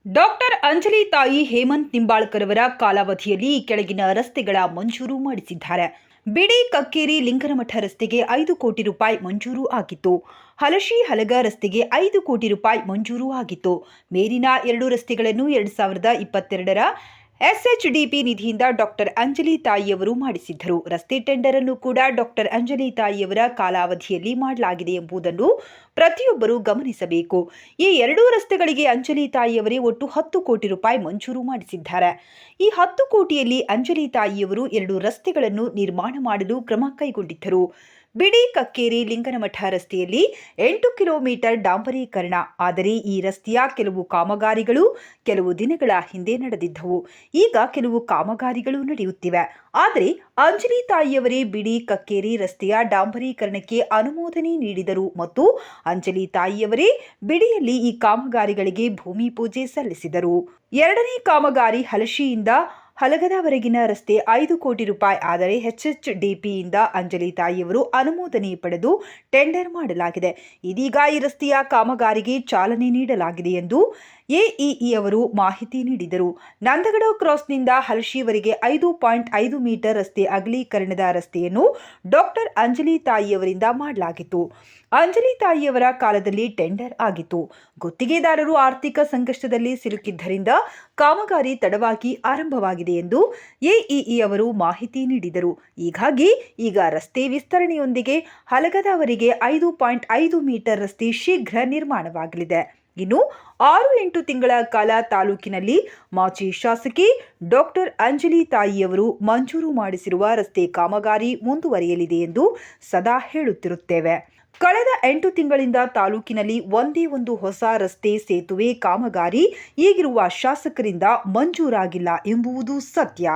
Doctor Anjali ತಾಯಿ ಹೇಮಂತ್ ನಿಂಬಾಳ್ಕರ್ ಅವರ ಕಾಲಾವಧಿಯಲ್ಲಿ ಈ ಕೆಳಗಿನ ರಸ್ತೆಗಳ ಮಂಜೂರು ಮಾಡಿಸಿದ್ದಾರೆ. ಬಿಡಿ ಕಕ್ಕೇರಿ ಲಿಂಗನಮಠ ರಸ್ತೆಗೆ 5 ಕೋಟಿ ರೂಪಾಯಿ ಮಂಜೂರು ಆಗಿತ್ತು. ಹಲಶಿ ಹಲಗ ರಸ್ತೆಗೆ 5 ಕೋಟಿ ರೂಪಾಯಿ ಮಂಜೂರು ಆಗಿತ್ತು. ಮೇಲಿನ 2 ರಸ್ತೆಗಳನ್ನು 2022ರ ಎಸ್ಎಚ್ಡಿಪಿ ನಿಧಿಯಿಂದ ಡಾಕ್ಟರ್ ಅಂಜಲಿ ತಾಯಿಯವರು ಮಾಡಿಸಿದ್ದರು. ರಸ್ತೆ ಟೆಂಡರ್ ಅನ್ನು ಕೂಡ ಡಾಕ್ಟರ್ ಅಂಜಲಿ ತಾಯಿಯವರ ಕಾಲಾವಧಿಯಲ್ಲಿ ಮಾಡಲಾಗಿದೆ ಎಂಬುದನ್ನು ಪ್ರತಿಯೊಬ್ಬರು ಗಮನಿಸಬೇಕು. ಈ 2 ರಸ್ತೆಗಳಿಗೆ ಅಂಜಲಿ ತಾಯಿಯವರೇ ಒಟ್ಟು 10 ಕೋಟಿ ರೂಪಾಯಿ ಮಂಜೂರು ಮಾಡಿಸಿದ್ದಾರೆ. ಈ 10 ಕೋಟಿಯಲ್ಲಿ ಅಂಜಲಿ ತಾಯಿಯವರು 2 ರಸ್ತೆಗಳನ್ನು ನಿರ್ಮಾಣ ಮಾಡಲು ಕ್ರಮ ಕೈಗೊಂಡಿದ್ದರು. ಬಿಡಿ ಕಕ್ಕೇರಿ ಲಿಂಗನಮಠ ರಸ್ತೆಯಲ್ಲಿ 8 ಕಿಲೋಮೀಟರ್ ಡಾಂಬರೀಕರಣ. ಆದರೆ ಈ ರಸ್ತೆಯ ಕೆಲವು ಕಾಮಗಾರಿಗಳು ಕೆಲವು ದಿನಗಳ ಹಿಂದೆ ನಡೆದಿದ್ದವು. ಈಗ ಕೆಲವು ಕಾಮಗಾರಿಗಳು ನಡೆಯುತ್ತಿವೆ. ಆದರೆ ಅಂಜಲಿ ತಾಯಿಯವರೇ ಬಿಡಿ ಕಕ್ಕೇರಿ ರಸ್ತೆಯ ಡಾಂಬರೀಕರಣಕ್ಕೆ ಅನುಮೋದನೆ ನೀಡಿದರು ಮತ್ತು ಅಂಜಲಿ ತಾಯಿಯವರೇ ಬಿಡಿಯಲ್ಲಿ ಈ ಕಾಮಗಾರಿಗಳಿಗೆ ಭೂಮಿ ಪೂಜೆ ಸಲ್ಲಿಸಿದರು. 2ನೇ ಕಾಮಗಾರಿ ಹಲಶಿಯಿಂದ ಹಲಗದವರೆಗಿನ ರಸ್ತೆ 5 ಕೋಟಿ ರೂಪಾಯಿ. ಆದರೆ ಎಚ್ಎಚ್ಡಿಪಿಯಿಂದ ಅಂಜಲಿ ತಾಯಿಯವರು ಅನುಮೋದನೆ ಪಡೆದು ಟೆಂಡರ್ ಮಾಡಲಾಗಿದೆ. ಇದೀಗ ಈ ರಸ್ತೆಯ ಕಾಮಗಾರಿಗೆ ಚಾಲನೆ ನೀಡಲಾಗಿದೆ ಎಂದು ಎಇಇ ಅವರು ಮಾಹಿತಿ ನೀಡಿದರು. ನಂದಗಡ ಕ್ರಾಸ್ನಿಂದ ಹಲಶಿವರೆಗೆ 5.5 ಮೀಟರ್ ರಸ್ತೆ ಅಗಲೀಕರಣದ ರಸ್ತೆಯನ್ನು ಡಾಕ್ಟರ್ ಅಂಜಲಿ ತಾಯಿಯವರಿಂದ ಮಾಡಲಾಗಿತ್ತು. ಅಂಜಲಿ ತಾಯಿಯವರ ಕಾಲದಲ್ಲಿ ಟೆಂಡರ್ ಆಗಿತ್ತು. ಗುತ್ತಿಗೆದಾರರು ಆರ್ಥಿಕ ಸಂಕಷ್ಟದಲ್ಲಿ ಸಿಲುಕಿದ್ದರಿಂದ ಕಾಮಗಾರಿ ತಡವಾಗಿ ಆರಂಭವಾಗಿದೆ ಎಂದು ಎಇಇ ಅವರು ಮಾಹಿತಿ ನೀಡಿದರು. ಹೀಗಾಗಿ ಈಗ ರಸ್ತೆ ವಿಸ್ತರಣೆಯೊಂದಿಗೆ ಹಲಗದವರೆಗೆ 5.5 ಮೀಟರ್ ರಸ್ತೆ ಶೀಘ್ರ ನಿರ್ಮಾಣವಾಗಲಿದೆ. ಇನ್ನು 6-8 ತಿಂಗಳ ಕಾಲ ತಾಲೂಕಿನಲ್ಲಿ ಮಾಜಿ ಶಾಸಕಿ ಡಾಕ್ಟರ್ ಅಂಜಲಿ ತಾಯಿಯವರು ಮಂಜೂರು ಮಾಡಿಸಿರುವ ರಸ್ತೆ ಕಾಮಗಾರಿ ಮುಂದುವರಿಯಲಿದೆ ಎಂದು ಸದಾ ಹೇಳುತ್ತಿರುತ್ತೇವೆ. ಕಳೆದ 8 ತಿಂಗಳಿಂದ ತಾಲೂಕಿನಲ್ಲಿ ಒಂದೇ ಒಂದು ಹೊಸ ರಸ್ತೆ ಸೇತುವೆ ಕಾಮಗಾರಿ ಈಗಿರುವ ಶಾಸಕರಿಂದ ಮಂಜೂರಾಗಿಲ್ಲ ಎಂಬುದು ಸತ್ಯ.